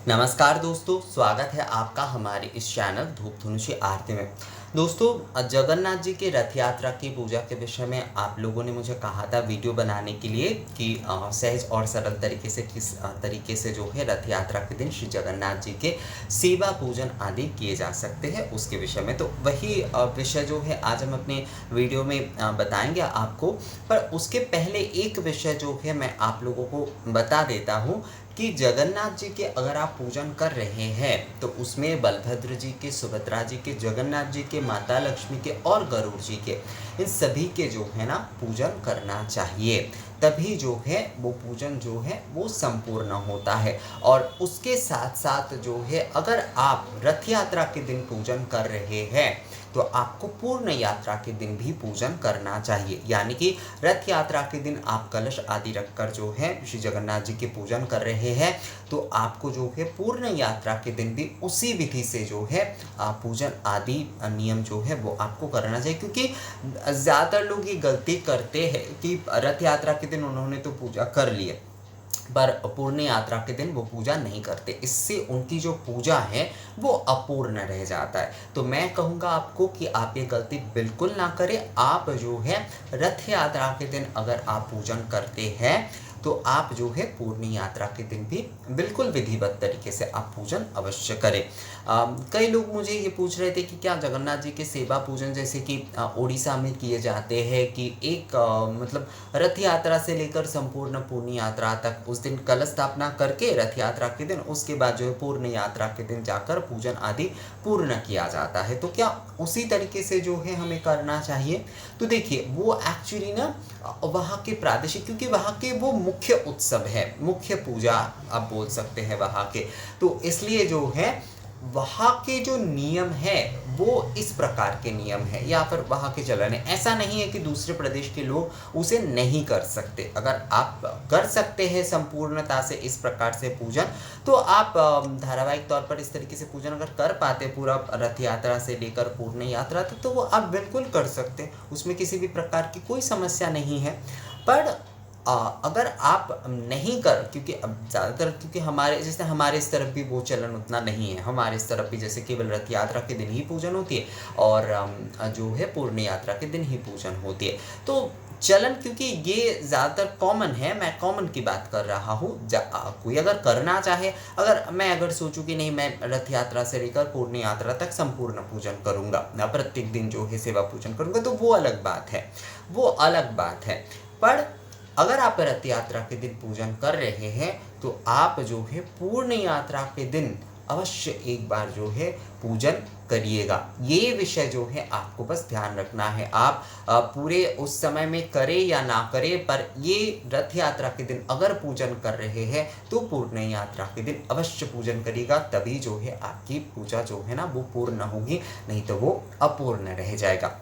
नमस्कार दोस्तों, स्वागत है आपका हमारे इस चैनल धूप धनुषी आरती में। दोस्तों, जगन्नाथ जी की रथ यात्रा की पूजा के विषय में आप लोगों ने मुझे कहा था वीडियो बनाने के लिए कि सहज और सरल तरीके से किस तरीके से जो है रथ यात्रा के दिन श्री जगन्नाथ जी के सेवा पूजन आदि किए जा सकते हैं, उसके विषय में। तो वही विषय जो है आज हम अपने वीडियो में बताएंगे आपको। पर उसके पहले एक विषय जो है मैं आप लोगों को बता देता हूँ कि जगन्नाथ जी के अगर आप पूजन कर रहे हैं तो उसमें बलभद्र जी के, सुभद्रा जी के, जगन्नाथ जी के, माता लक्ष्मी के और गरुड़ जी के, इन सभी के जो है ना पूजन करना चाहिए। तभी जो है वो पूजन जो है वो संपूर्ण होता है। और उसके साथ साथ जो है अगर आप रथ यात्रा के दिन पूजन कर रहे हैं तो आपको पूर्ण यात्रा के दिन भी पूजन करना चाहिए। यानी कि रथ यात्रा के दिन आप कलश आदि रखकर जो है श्री जगन्नाथ जी के पूजन कर रहे हैं तो आपको जो है पूर्ण यात्रा के दिन भी उसी विधि से जो है पूजन आदि नियम जो है वो आपको करना चाहिए। क्योंकि ज़्यादातर लोग ये गलती करते हैं कि रथ यात्रा के दिन उन्होंने तो पूजा कर ली पर पूर्ण यात्रा के दिन वो पूजा नहीं करते, इससे उनकी जो पूजा है वो अपूर्ण रह जाता है। तो मैं कहूँगा आपको कि आप ये गलती बिल्कुल ना करें। आप जो है रथ यात्रा के दिन अगर आप पूजन करते हैं तो आप जो है पूर्ण यात्रा के दिन भी बिल्कुल विधिवत तरीके से आप पूजन अवश्य करें। कई लोग मुझे ये पूछ रहे थे कि क्या जगन्नाथ जी के सेवा पूजन जैसे कि उड़ीसा में किए जाते हैं कि एक मतलब रथ यात्रा से लेकर संपूर्ण पूर्ण यात्रा तक उस दिन कलश स्थापना करके रथ यात्रा के दिन, उसके बाद जो है पूर्ण यात्रा के दिन जाकर पूजन आदि पूर्ण किया जाता है। तो क्या उसी तरीके से जो है हमें करना चाहिए? तो देखिए वो एक्चुअली ना वहाँ के प्रादेशिक, क्योंकि वहाँ के वो मुख्य उत्सव है, मुख्य पूजा आप बोल सकते हैं वहाँ के, तो इसलिए जो है वहाँ के जो नियम है वो इस प्रकार के नियम है या फिर वहाँ के चलन है। ऐसा नहीं है कि दूसरे प्रदेश के लोग उसे नहीं कर सकते। अगर आप कर सकते हैं संपूर्णता से इस प्रकार से पूजन तो आप धारावाहिक तौर पर इस तरीके से पूजन अगर कर पाते पूरा रथ यात्रा से लेकर पूर्ण यात्रा तक तो वो आप बिल्कुल कर सकते हैं, उसमें किसी भी प्रकार की कोई समस्या नहीं है। पर अगर आप नहीं कर, क्योंकि अब ज़्यादातर क्योंकि हमारे जैसे हमारे इस तरफ भी वो चलन उतना नहीं है, हमारे इस तरफ भी जैसे केवल रथ यात्रा के दिन ही पूजन होती है और जो है पूर्ण यात्रा के दिन ही पूजन होती है। तो चलन क्योंकि ये ज़्यादातर कॉमन है, मैं कॉमन की बात कर रहा हूँ। कोई अगर करना चाहे, अगर सोचूं कि नहीं मैं रथ यात्रा से लेकर पूर्ण यात्रा तक संपूर्ण पूजन करूँगा, प्रत्येक दिन जो है सेवा पूजन करूँगा, तो वो अलग बात है, वो अलग बात है। पर अगर आप रथ यात्रा के दिन पूजन कर रहे हैं तो आप जो है पूर्ण यात्रा के दिन अवश्य एक बार जो है पूजन करिएगा। ये विषय जो है आपको बस ध्यान रखना है। आप पूरे उस समय में करें या ना करें, पर ये रथ यात्रा के दिन अगर पूजन कर रहे हैं तो पूर्ण यात्रा के दिन अवश्य पूजन करिएगा, तभी जो है आपकी पूजा जो है ना वो पूर्ण होगी, नहीं तो वो अपूर्ण रह जाएगा।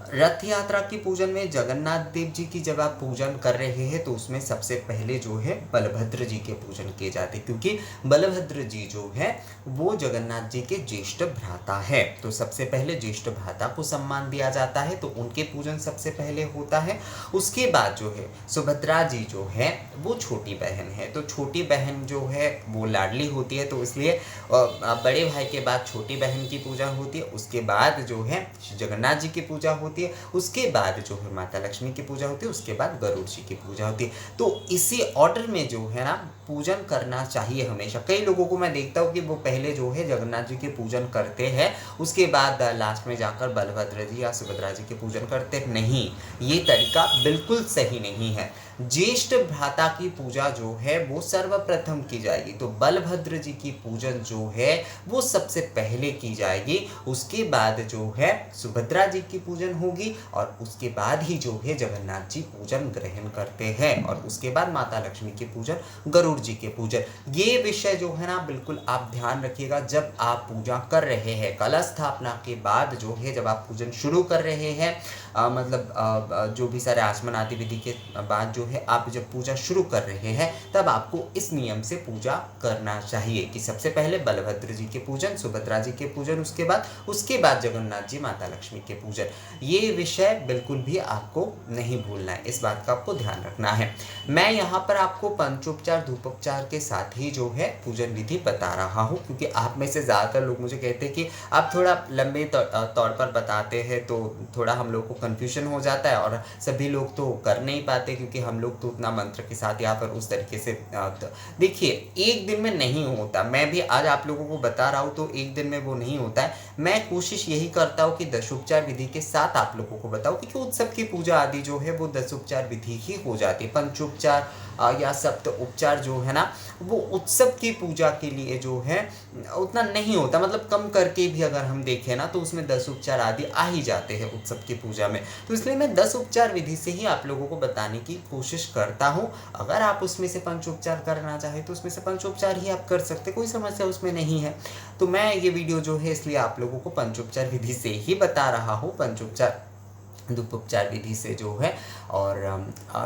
रथ यात्रा की पूजन में जगन्नाथ देव जी की जब आप पूजन कर रहे हैं तो उसमें सबसे पहले जो है बलभद्र जी के पूजन किए जाते हैं, क्योंकि बलभद्र जी जो है वो जगन्नाथ जी के ज्येष्ठ भ्राता है। तो सबसे पहले ज्येष्ठ भ्राता को सम्मान दिया जाता है, तो उनके पूजन सबसे पहले होता है। उसके बाद जो है सुभद्रा जी जो है वो छोटी बहन है, तो छोटी बहन जो है वो लाडली होती है, तो इसलिए बड़े भाई के बाद छोटी बहन की पूजा होती है। उसके बाद जो है जगन्नाथ जी की पूजा होती है, उसके बाद जो है माता लक्ष्मी की पूजा होती है, उसके बाद गरुड़ जी की पूजा होती है। तो इसी ऑर्डर में जो है ना पूजन करना चाहिए हमेशा। कई लोगों को मैं देखता हूँ कि वो पहले जो है जगन्नाथ जी के पूजन करते हैं, उसके बाद लास्ट में जाकर बलभद्र जी या सुभद्रा जी के पूजन करते हैं। नहीं, ये तरीका बिल्कुल सही नहीं है। ज्येष्ठ भ्राता की पूजा जो है वो सर्वप्रथम की जाएगी, तो बलभद्र जी की पूजन जो है वो सबसे पहले की जाएगी। उसके बाद जो है सुभद्रा जी की पूजन होगी और उसके बाद ही जो है जगन्नाथ जी पूजन ग्रहण करते हैं, और उसके बाद माता लक्ष्मी के पूजन, गरुड़ जी के पूजन। ये विषय जो है ना बिल्कुल आप ध्यान रखिएगा जब आप पूजा कर रहे हैं। कलश स्थापना के बाद जो है जब आप पूजन शुरू कर रहे हैं, जो भी सारे आचमन आदि विधि के बाद जो है आप जब पूजा शुरू कर रहे हैं तब आपको इस नियम से पूजा करना चाहिए कि सबसे पहले बलभद्र जी के पूजन, सुभद्रा जी के पूजन, उसके बाद जगन्नाथ जी, माता लक्ष्मी के पूजन। ये विषय बिल्कुल भी आपको नहीं भूलना है, इस बात का आपको ध्यान रखना है। मैं यहाँ पर आपको पंचोपचार धूप धूपोपचार के साथ ही जो है पूजन विधि बता रहा हूँ, क्योंकि आप में से ज़्यादातर लोग मुझे कहते हैं कि आप थोड़ा लंबे तौर पर बताते हैं तो थोड़ा हम लोग को कन्फ्यूजन हो जाता है, और सभी लोग तो कर नहीं पाते क्योंकि हम लोग तो उतना मंत्र के साथ या फिर उस तरीके से देखिए एक दिन में नहीं होता। मैं भी आज आप लोगों को बता रहा हूँ तो एक दिन में वो नहीं होता है। मैं कोशिश यही करता हूँ कि दशोपचार विधि के साथ आप लोगों को बताऊँ, क्योंकि उत्सव की पूजा आदि जो है वो दशोपचार विधि ही हो जाती है। पंचोपचार या सप्त उपचार जो है ना वो उत्सव की पूजा के लिए जो है उतना नहीं होता, मतलब कम करके भी अगर हम देखें ना तो उसमें 10 उपचार आदि आ ही जाते हैं उत्सव की पूजा में। तो इसलिए मैं 10 उपचार विधि से ही आप लोगों को बताने की कोशिश करता हूँ। अगर आप उसमें से पंचोपचार करना चाहें तो उसमें से पंचोपचार ही आप कर सकते, कोई समस्या उसमें नहीं है। तो मैं ये वीडियो जो है इसलिए आप लोगों को पंचोपचार विधि से ही बता रहा हूँ, पंचोपचार धूपोपचार विधि से जो है। और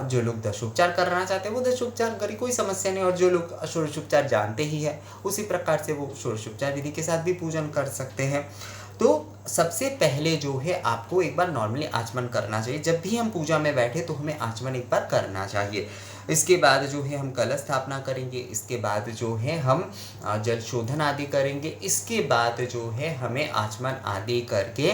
जो लोग दशोपचार करना चाहते हैं वो दशोपचार करें, कोई समस्या नहीं। और जो लोग षोडशोपचार जानते ही है उसी प्रकार से वो षोडशोपचार विधि के साथ भी पूजन कर सकते हैं। तो सबसे पहले जो है आपको एक बार नॉर्मली आचमन करना चाहिए। जब भी हम पूजा में बैठे तो हमें आचमन एक बार करना चाहिए। इसके बाद जो है हम कलश स्थापना करेंगे, इसके बाद जो है हम जल शोधन आदि करेंगे, इसके बाद जो है हमें आचमन आदि करके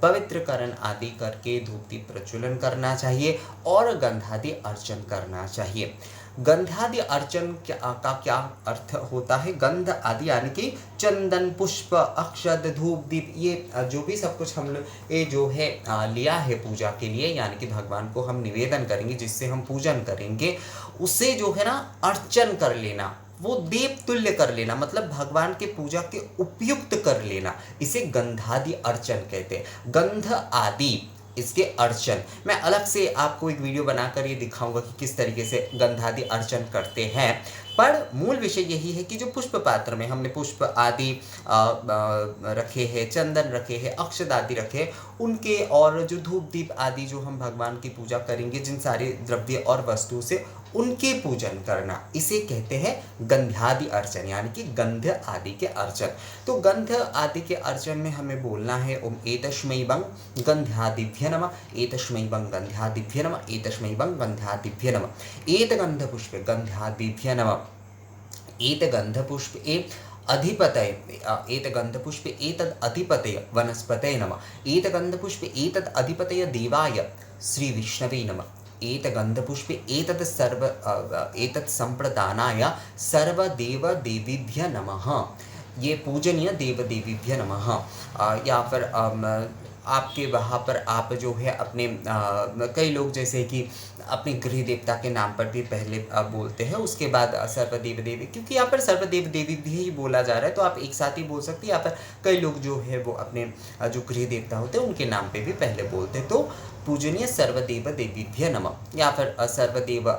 पवित्रकरण आदि करके धूप दीप प्रज्वलन करना चाहिए और गंधादि अर्चन करना चाहिए। गंधादि अर्चन का क्या अर्थ होता है? गंध आदि यानी कि चंदन, पुष्प, अक्षत, धूप दीप, ये जो भी सब कुछ हम लोग ये जो है लिया है पूजा के लिए, यानी कि भगवान को हम निवेदन करेंगे, जिससे हम पूजन करेंगे, उसे जो है ना अर्चन कर लेना, वो देव तुल्य कर लेना, मतलब भगवान के पूजा के उपयुक्त कर लेना, इसे गंधादि अर्चन कहते हैं। गंध आदि इसके अर्चन मैं अलग से आपको एक वीडियो बनाकर ये दिखाऊंगा कि किस तरीके से गंधादि अर्चन करते हैं। पर मूल विषय यही है कि जो पुष्प पात्र में हमने पुष्प आदि रखे हैं, चंदन रखे हैं, अक्षत आदि रखे, उनके और जो धूप दीप आदि जो हम भगवान की पूजा करेंगे जिन सारे द्रव्य और वस्तु से, उनके पूजन करना, इसे कहते हैं गंधादि अर्चन, यानी कि गंध आदि के अर्चन। तो गंध आदि के अर्चन में हमें बोलना है ओम एतस्मै वं गंध्यादिभ्य नमः, एतस्मै वं गंध्यादिभ्य नमः, एतस्मै वं गंध्यादिभ्य नमः, एत गंध पुष्पे गंध्यादिभ्य नमः, एत गंध पुष्प ए अधिपतये, एत गंधपुष्प एतद् अधिपतये वनस्पतये नमः, एत गंधपुष्प एतद् अधिपतये देवाय श्री विष्णवे नमः, एत गंधपुष्प एतत् संप्रदानाय सर्वदेव देवीभ्य नमः। ये पूजनीय देव देवीभ्य नमः। या फिर आपके वहाँ पर आप जो है अपने कई लोग जैसे कि अपने गृह देवता के नाम पर भी पहले बोलते हैं, उसके बाद सर्वदेव देवी, क्योंकि यहाँ पर सर्वदेव देवी भी ही बोला जा रहा है तो आप एक साथ ही बोल सकते हैं। यहाँ पर कई लोग जो है वो अपने जो गृह देवता होते हैं उनके नाम पे भी पहले बोलते हैं। तो पूजनीय सर्वदेव देवीभ्य नमः या फिर सर्वदेव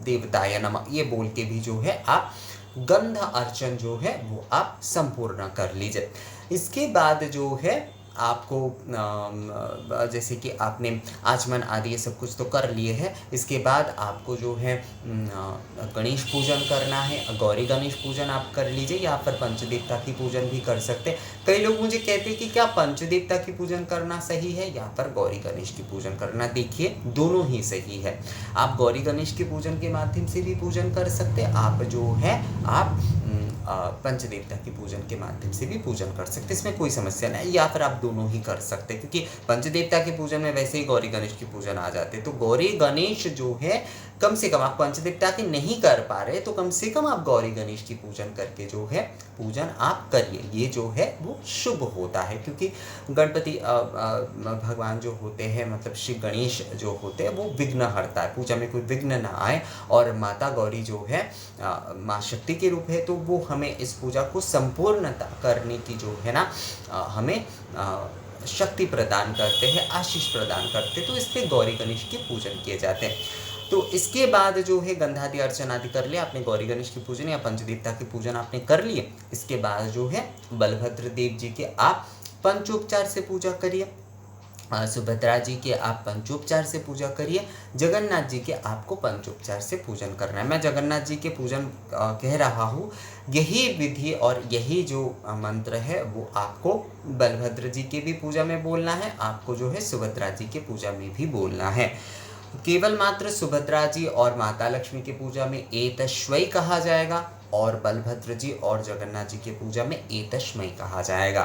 देवताय नमः, ये बोल के भी जो है आप गंध अर्चन जो है वो आप संपूर्ण कर लीजिए। इसके बाद जो है आपको जैसे कि आपने आचमन आदि ये सब कुछ तो कर लिए हैं, इसके बाद आपको जो है गणेश पूजन करना है। गौरी गणेश पूजन आप कर लीजिए या फिर पंचदेवता की पूजन भी कर सकते हैं। कई लोग मुझे कहते हैं कि क्या पंचदेवता की पूजन करना सही है या फिर गौरी गणेश की पूजन करना? देखिए दोनों ही सही है। आप गौरी गणेश के पूजन के माध्यम से भी पूजन कर सकते हैं, आप जो है आप पंचदेवता की पूजन के माध्यम से भी पूजन कर सकते हैं, इसमें कोई समस्या नहीं। या फिर आप दोनों ही कर सकते हैं, क्योंकि पंचदेवता के पूजन में वैसे ही गौरी गणेश की पूजन आ जाते हैं। तो गौरी गणेश जो है कम से कम आप पंचदेवता की नहीं कर पा रहे तो कम से कम आप गौरी गणेश की पूजन करके जो है पूजन आप करिए, ये जो है वो शुभ होता है। क्योंकि गणपति भगवान जो होते हैं, मतलब श्री गणेश जो होते हैं, वो विघ्न हरता है, पूजा में कोई विघ्न ना आए। और माता गौरी जो है माँ शक्ति के रूप है, तो वो हमें इस पूजा को संपूर्णता करने की जो है ना हमें शक्ति प्रदान करते हैं, आशीष प्रदान करते हैं। तो इसलिए गौरी गणेश के पूजन किए जाते हैं। तो इसके बाद जो है गंधादि अर्चन आदि कर लिया आपने, गौरी गणेश की पूजन या पंचदेवता की पूजन आपने कर लिए। इसके बाद जो है बलभद्र देव जी के आप पंचोपचार से पूजा करिए, सुभद्रा जी के आप पंचोपचार से पूजा करिए, जगन्नाथ जी के आपको पंचोपचार से पूजन करना है। मैं जगन्नाथ जी के पूजन कह रहा हूँ, यही विधि और यही जो मंत्र है वो आपको बलभद्र जी के भी पूजा में बोलना है, आपको जो है सुभद्रा जी के पूजा में भी बोलना है। केवल मात्र सुभद्रा जी और माता लक्ष्मी की पूजा में एतश्वई कहा जाएगा, और बलभद्र जी और जगन्नाथ जी की पूजा में एतश्मई कहा जाएगा।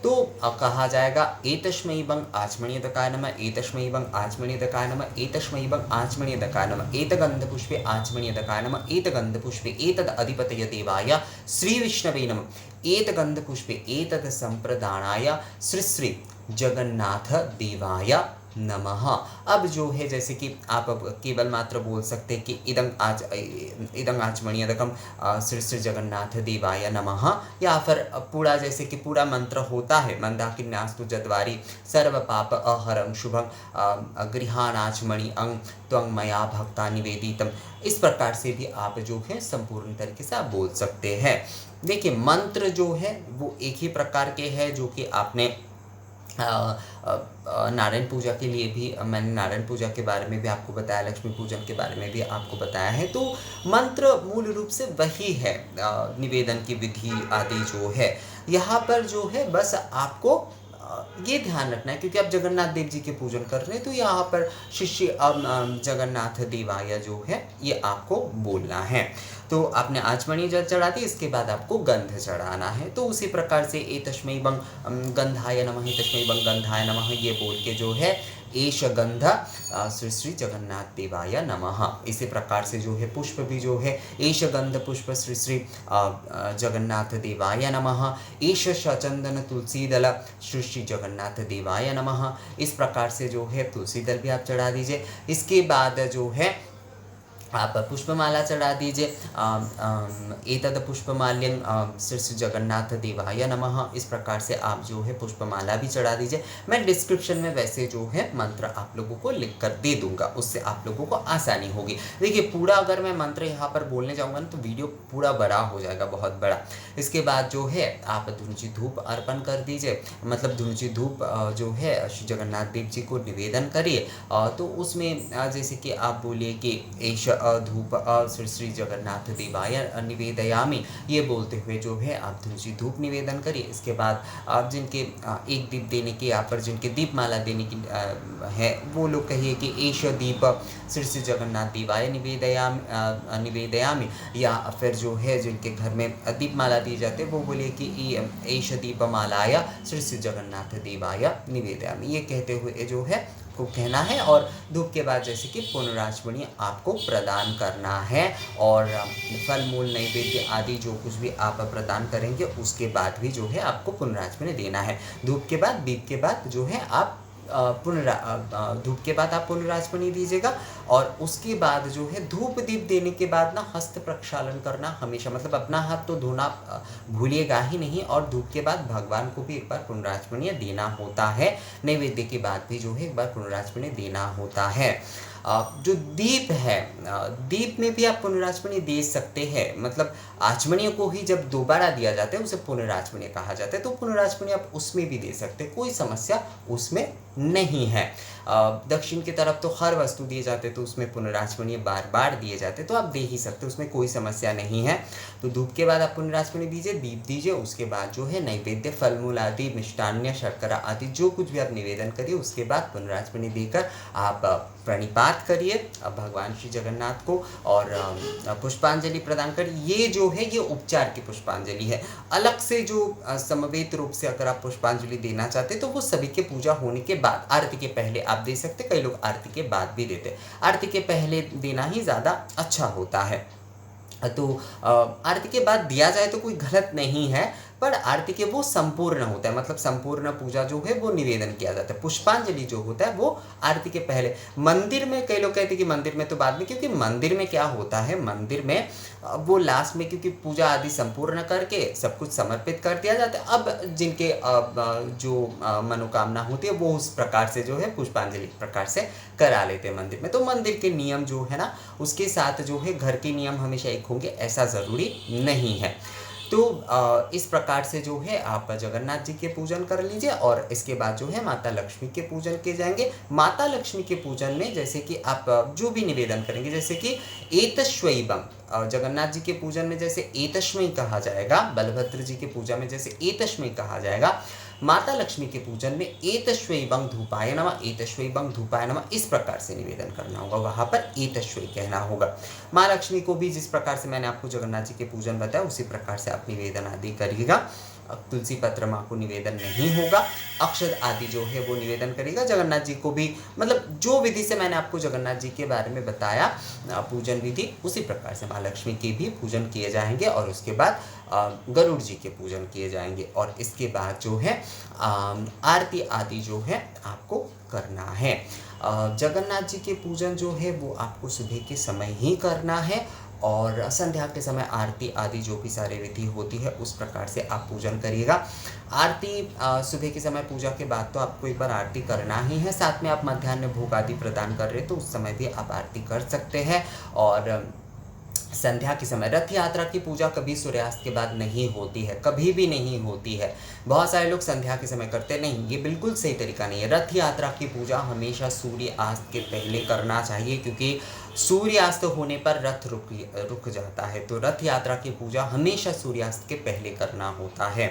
तो कहा जाएगा एतश्मई बंग आचमणीयदकाय नमः, एतश्मई बंग आचमणीयदकाय नमः, एतश्मई बंग आचमणीयदकाय नमः, एतगंधपुष्पे आचमणीयदकाय नमः, एतगंधपुष्पे एतद अधिपतये देवाय श्री विष्णवे नमः, एतगंधपुष्पे एतद संप्रदानाय श्री श्री जगन्नाथ देवाय नमः। अब जो है जैसे कि आप अब केवल मात्र बोल सकते हैं कि इदं आचमणीयदकम श्री श्री जगन्नाथ देवाय नमः, या फिर पूरा जैसे कि पूरा मंत्र होता है मंदाकिन्यास्तु जद्वारी सर्व पाप अहरं शुभम गृहाणाचमणि अंग त्वं मया भक्ता निवेदितम। इस प्रकार से भी आप जो है संपूर्ण तरीके से आप बोल सकते हैं। देखिए मंत्र जो है वो एक ही प्रकार के हैं जो कि आपने नारायण पूजा के लिए भी मैंने नारायण पूजा के बारे में भी आपको बताया, लक्ष्मी पूजन के बारे में भी आपको बताया है। तो मंत्र मूल रूप से वही है, निवेदन की विधि आदि जो है यहाँ पर जो है बस आपको ये ध्यान रखना है, क्योंकि आप जगन्नाथ देव जी के पूजन कर रहे हैं तो यहाँ पर शिष्य जगन्नाथ देवाय जो है ये आपको बोलना है। तो आपने आचमनी जल चढ़ा दी, इसके बाद आपको गंध चढ़ाना है। तो उसी प्रकार से एतस्मै बंग गंधाय नमः, एतस्मै बंग गंधाय नमः ये बोल के जो है एष गंध श्री श्री जगन्नाथ देवाय नमः। इसी प्रकार से जो है पुष्प भी जो है एष गंध पुष्प श्री श्री जगन्नाथ देवाय नमः, एष चंदन तुलसी दल श्री श्री जगन्नाथ देवाय नमः। इस प्रकार से जो है तुलसी दल भी आप चढ़ा दीजिए। इसके बाद जो है आप पुष्पमाला चढ़ा दीजिए, एतद पुष्पमाल्यं श्री श्री जगन्नाथ देवाय नमः। इस प्रकार से आप जो है पुष्पमाला भी चढ़ा दीजिए। मैं डिस्क्रिप्शन में वैसे जो है मंत्र आप लोगों को लिख कर दे दूंगा, उससे आप लोगों को आसानी होगी। देखिए पूरा अगर मैं मंत्र यहाँ पर बोलने जाऊँगा ना तो वीडियो पूरा बड़ा हो जाएगा, बहुत बड़ा। इसके बाद जो है आप धुनुची धूप अर्पण कर दीजिए, मतलब धुनुची धूप जो है श्री जगन्नाथ देव जी को निवेदन करिए। तो उसमें जैसे कि आप बोलिए कि एष धूप श्री श्री जगन्नाथ देवाय निवेदयामि, ये बोलते हुए जो है आप धुनुची धूप निवेदन करिए। इसके बाद आप जिनके एक दीप देने की यहाँ पर जिनके दीपमाला देने की है वो लोग कहिए कि एष दीप श्री श्री जगन्नाथ देवाय निवेदयामि, या फिर जो है जिनके घर में दीपमाला दी जाती है वो बोलिए कि एष दीपमालाय श्री श्री जगन्नाथ देवाय निवेदयामि, ये कहते हुए जो है को कहना है। और धूप के बाद जैसे कि पुनराचमनी आपको प्रदान करना है, और फल मूल नैवेद्य आदि जो कुछ भी आप प्रदान करेंगे उसके बाद भी जो है आपको पुनराचमनी देना है। धूप के बाद दीप के बाद जो है आप धूप के बाद आप पुनराचमनी दीजिएगा। और उसके बाद जो है धूप दीप देने के बाद ना हस्त प्रक्षालन करना हमेशा, मतलब अपना हाथ तो धोना भूलिएगा ही नहीं। और धूप के बाद भगवान को भी एक बार पुनराचमनी देना होता है, नैवेद्य के बाद भी जो है एक बार पुनराचमनी देना होता है। जो दीप है, दीप में भी आप पुनराचमनी दे सकते हैं, मतलब आचमनीय को ही जब दोबारा दिया जाता है उसे पुनराचमनीय कहा जाता है। तो पुनराचमनी आप उसमें भी दे सकते हैं, कोई समस्या उसमें नहीं है। दक्षिण की तरफ तो हर वस्तु दिए जाते तो उसमें पुनराचमनीय बार बार दिए जाते, तो आप दे ही सकते, उसमें कोई समस्या नहीं है। तो धूप के बाद आप पुनराचमनी दीजिए, दीप दीजिए, उसके बाद जो है नैवेद्य फल मूल आदि मिष्टान्य शर्करा आदि जो कुछ भी आप निवेदन करिए उसके बाद पुनराचमनी देकर आप प्रणिपात करिए भगवान श्री जगन्नाथ को और पुष्पांजलि प्रदान करिए। ये जो है ये उपचार की पुष्पांजलि है। अलग से जो समवेत रूप से अगर आप पुष्पांजलि देना चाहते तो वो सभी के पूजा होने के बाद, आरती के पहले आप दे सकते, कई लोग आरती के बाद भी देते। आरती के पहले देना ही ज़्यादा अच्छा होता है। तो आरती के बाद दिया जाए तो कोई गलत नहीं है, पर आरती के वो संपूर्ण होता है, मतलब संपूर्ण पूजा जो है वो निवेदन किया जाता है। पुष्पांजलि जो होता है वो आरती के पहले। मंदिर में कई लोग कहते हैं कि मंदिर में तो बाद में, क्योंकि मंदिर में क्या होता है, मंदिर में वो लास्ट में क्योंकि पूजा आदि संपूर्ण करके सब कुछ समर्पित कर दिया जाता है। अब जिनके जो मनोकामना होती है वो उस प्रकार से जो है पुष्पांजलि प्रकार से करा लेते हैं मंदिर में। तो मंदिर के नियम जो है ना उसके साथ जो है घर के नियम हमेशा एक होंगे ऐसा ज़रूरी नहीं है। तो इस प्रकार से जो है आप जगन्नाथ जी के पूजन कर लीजिए और इसके बाद जो है माता लक्ष्मी के पूजन के जाएंगे। माता लक्ष्मी के पूजन में जैसे कि आप जो भी निवेदन करेंगे, जैसे कि एतश्वैबम, जगन्नाथ जी के पूजन में जैसे एतश्मयी कहा जाएगा, बलभद्र जी के पूजा में जैसे एतश्मयी कहा जाएगा, माता लक्ष्मी के पूजन में एतश्वै बंग धूपाय नमः, एतश्वै बंग धूपाय नमः इस प्रकार से निवेदन करना होगा, वहाँ पर एतश्वै कहना होगा। माँ लक्ष्मी को भी जिस प्रकार से मैंने आपको जगन्नाथ जी के पूजन बताया उसी प्रकार से आप निवेदन आदि करिएगा। तुलसी पत्र माँ को निवेदन नहीं होगा, अक्षत आदि जो है वो निवेदन करेगा। जगन्नाथ जी को भी मतलब जो विधि से मैंने आपको जगन्नाथ जी के बारे में बताया पूजन विधि, उसी प्रकार से माँ लक्ष्मी के भी पूजन किए जाएंगे और उसके बाद गरुड़ जी के पूजन किए जाएंगे और इसके बाद जो है आरती आदि जो है आपको करना है। जगन्नाथ जी के पूजन जो है वो आपको सुबह के समय ही करना है और संध्या के समय आरती आदि जो भी सारी विधि होती है उस प्रकार से आप पूजन करिएगा। आरती सुबह के समय पूजा के बाद तो आपको एक बार आरती करना ही है, साथ में आप मध्याह्न भोग आदि प्रदान कर रहे तो उस समय भी आप आरती कर सकते हैं। और संध्या के समय रथ यात्रा की पूजा कभी सूर्यास्त के बाद नहीं होती है, कभी भी नहीं होती है। बहुत सारे लोग संध्या के समय करते नहीं, ये बिल्कुल सही तरीका नहीं है। रथ यात्रा की पूजा हमेशा सूर्यास्त के पहले करना चाहिए क्योंकि सूर्यास्त होने पर रथ रुक जाता है, तो रथ यात्रा की पूजा हमेशा सूर्यास्त के पहले करना होता है।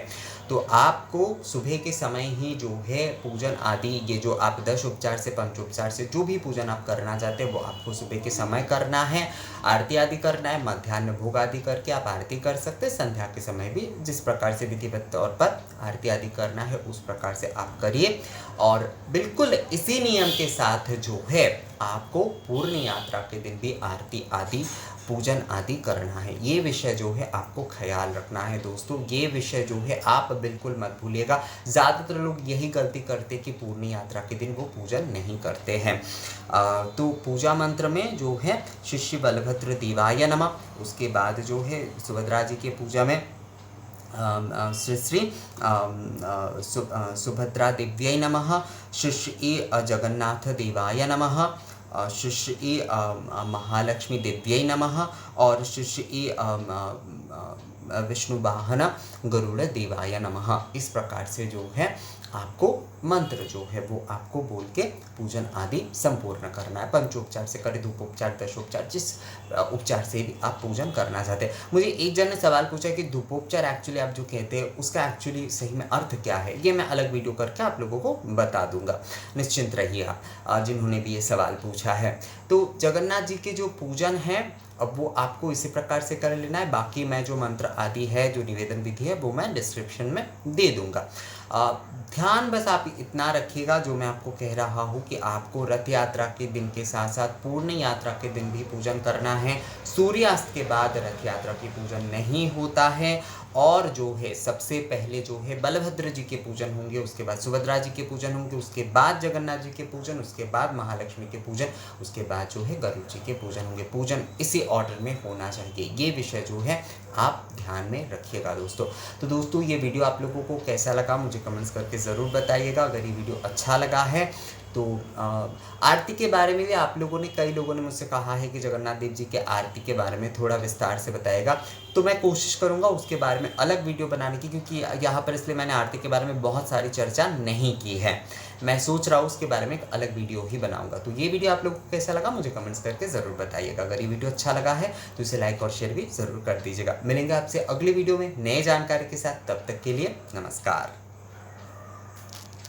तो आपको सुबह के समय ही जो है पूजन आदि ये जो आप 10 उपचार से पंचोपचार से जो भी पूजन आप करना चाहते हैं वो आपको सुबह के समय करना है, आरती आदि करना है। मध्याह्न भोग आदि करके आप आरती कर सकते हैं। संध्या के समय भी जिस प्रकार से विधिवत तौर पर आरती आदि करना है उस प्रकार से आप करिए और बिल्कुल इसी नियम के साथ जो है आपको पूर्ण यात्रा के दिन भी आरती आदि पूजन आदि करना है। ये विषय जो है आपको ख्याल रखना है दोस्तों, ये विषय जो है आप बिल्कुल मत भूलिएगा। ज़्यादातर लोग यही गलती करते कि पूर्ण यात्रा के दिन वो पूजन नहीं करते हैं। तो पूजा मंत्र में जो है शिष्य बलभद्र देवाय नमः, उसके बाद जो है सुभद्रा जी के पूजा में श्री श्री सुभद्रा दिव्यै नमः, शिष्य जगन्नाथ देवाय नमः, शिष्य महालक्ष्मी दिव्यै नमः और शिष्य विष्णु वाहन गरुड़ देवाय नमः। इस प्रकार से जो है आपको मंत्र जो है वो आपको बोल के पूजन आदि संपूर्ण करना है। पंचोपचार से करें, धूपोपचार, दशोपचार, जिस उपचार से भी आप पूजन करना चाहते हैं। मुझे एक जन ने सवाल पूछा कि धूपोपचार एक्चुअली आप जो कहते हैं उसका एक्चुअली सही में अर्थ क्या है, ये मैं अलग वीडियो करके आप लोगों को बता दूंगा, निश्चिंत रहिए आप जिन्होंने भी ये सवाल पूछा है। तो जगन्नाथ जी के जो पूजन है अब वो आपको इसी प्रकार से कर लेना है। बाकी मैं जो मंत्र आदि है, जो निवेदन विधि है वो मैं डिस्क्रिप्शन में दे दूंगा। ध्यान बस आप इतना रखिएगा जो मैं आपको कह रहा हूँ कि आपको रथ यात्रा के दिन के साथ साथ पूर्ण यात्रा के दिन भी पूजन करना है। सूर्यास्त के बाद रथ यात्रा की पूजन नहीं होता है और जो है सबसे पहले जो है बलभद्र जी के पूजन होंगे, उसके बाद सुभद्रा जी के पूजन होंगे, उसके बाद जगन्नाथ जी के पूजन, उसके बाद महालक्ष्मी के पूजन, उसके बाद जो है गरुड़ जी के पूजन होंगे। पूजन इसी ऑर्डर में होना चाहिए, ये विषय जो है आप ध्यान में रखिएगा दोस्तों। तो दोस्तों ये वीडियो आप लोगों को कैसा लगा मुझे कमेंट्स करके ज़रूर बताइएगा। अगर ये वीडियो अच्छा लगा है तो आरती के बारे में भी आप लोगों ने, कई लोगों ने मुझसे कहा है कि जगन्नाथ देव जी के आरती के बारे में थोड़ा विस्तार से बताएगा, तो मैं कोशिश करूंगा उसके बारे में अलग वीडियो बनाने की, क्योंकि यहाँ पर इसलिए मैंने आरती के बारे में बहुत सारी चर्चा नहीं की है। मैं सोच रहा हूँ उसके बारे में एक अलग वीडियो ही बनाऊंगा। तो ये वीडियो आप लोगों को कैसा लगा मुझे कमेंट्स करके ज़रूर बताइएगा। अगर ये वीडियो अच्छा लगा है तो इसे लाइक और शेयर भी ज़रूर कर दीजिएगा। मिलेंगे आपसे अगली वीडियो में नए जानकारी के साथ, तब तक के लिए नमस्कार।